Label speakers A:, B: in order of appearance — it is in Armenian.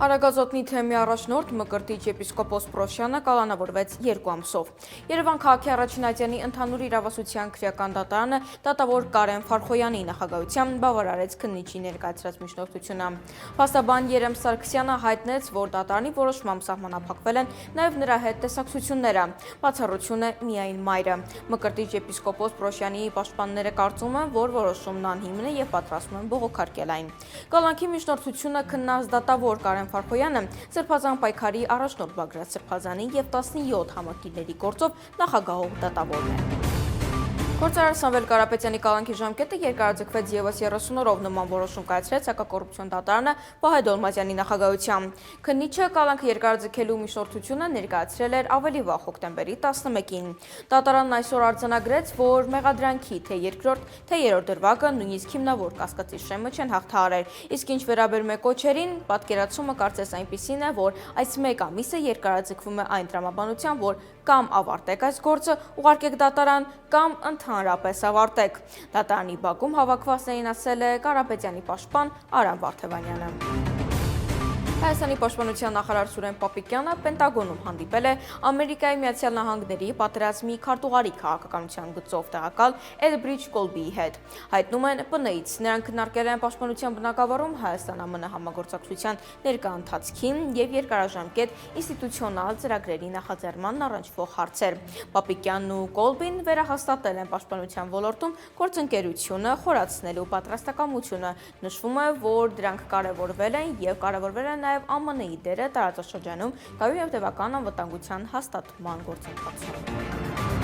A: Արագազոտնի թեմի առաջնորդ Մկրտիչ եպիսկոպոս Պրոշյանը կալանավորվեց 2 ամսով։ Երևան քաղաքի առաջին ատյանի ընդհանուր իրավասության քրեական դատարանը դատավոր Կարեն Ֆարխոյանի նախագահությամբ բավարարեց քննիչի ներկայացրած միջնորդությունը։ Փաստաբան Երեմ Սարգսյանը հայտնեց, որ դատարանի որոշմամբ սահմանափակվել են նաև նրա հետ տեսակցությունները։ Բացառություն է միայն մայրը։ Մկրտիչ եպիսկոպոս Պրոշյանի պաշտպանները կարծում են, որ որոշումն անհիմն է եւ պատրաստվում են բողոքարկել այն։ Կալանքի միջնորդությունը քննած դատավոր Կարեն Ֆարխոյանը Սրբազան պայքարի առաջնորդ Բագրատ Սրբազանի և 17 համակիրների գործով նախագահող դատավորն է։ Գործարար Սամվել Կարապետյանի կալանքի ժամկետը երկարաձգվեց ևս 30 օրով նման որոշում կայացրեց հակակոռուպցիոն դատարանը Վահե Դոլմազյանի նախագահությամբ։ Քննիչը կալանքը երկարաձգելու միջնորդությունը ներկայացրել էր ավելի վաղ հոկտեմբերի 11-ին։ Դատարանն այսօր արձանագրեց, որ մեղադրանքի թե երկրորդ, թե երրորդ դրվագը նույնիսկ հիմնավոր կասկածի շեմը չեն հաղթահարել։ Իսկ ինչ վերաբերում է կոչերին, պատկերացումը կարծես այնպիսին է, որ այս մեկ ամիսը երկարաձգվում է այն տրամաբանությամբ, որ կամ ավարտեք այս գործը, ուղարկեք դատարան, կամ ընդհանրապես ավարտեք։ Դատարանի բակում հավաքվածներին ասել է Կարապետյանի պաշտպան Արամ Վարդևանյանը։ Հայաստանի պաշտպանության նախարար Սուրեն Պապիկյանը Պենտագոնում հանդիպել է Ամերիկայի Միացյալ Նահանգների պատերազմի քարտուղարի քաղաքականության գծով տեղակալ Էլբրիջ Կոլբիի հետ։ Հայտնում են ՊՆ-ից։ Նրանք քննարկել են պաշտպանության բնագավառում Հայաստան-ԱՄՆ համագործակցության ներկա ընթացքին եւ երկարաժամկետ ինստիտուցիոնալ ծրագրերի նախաձեռմանն առնչվող հարցեր։ Պապիկյանն ու Կոլբին վերահաստատել են պաշտպանության ոլորտում գործընկերությունը խորացնելու պատրաստակամությունը։ Նշվում է, որ դրանք կարևորվել են եւ կարևորվել են նաև ԱՄՆ-ի դերը տարածաշրջանում կայուն եւ տևական անվտանգության հաստատման գործընթացում։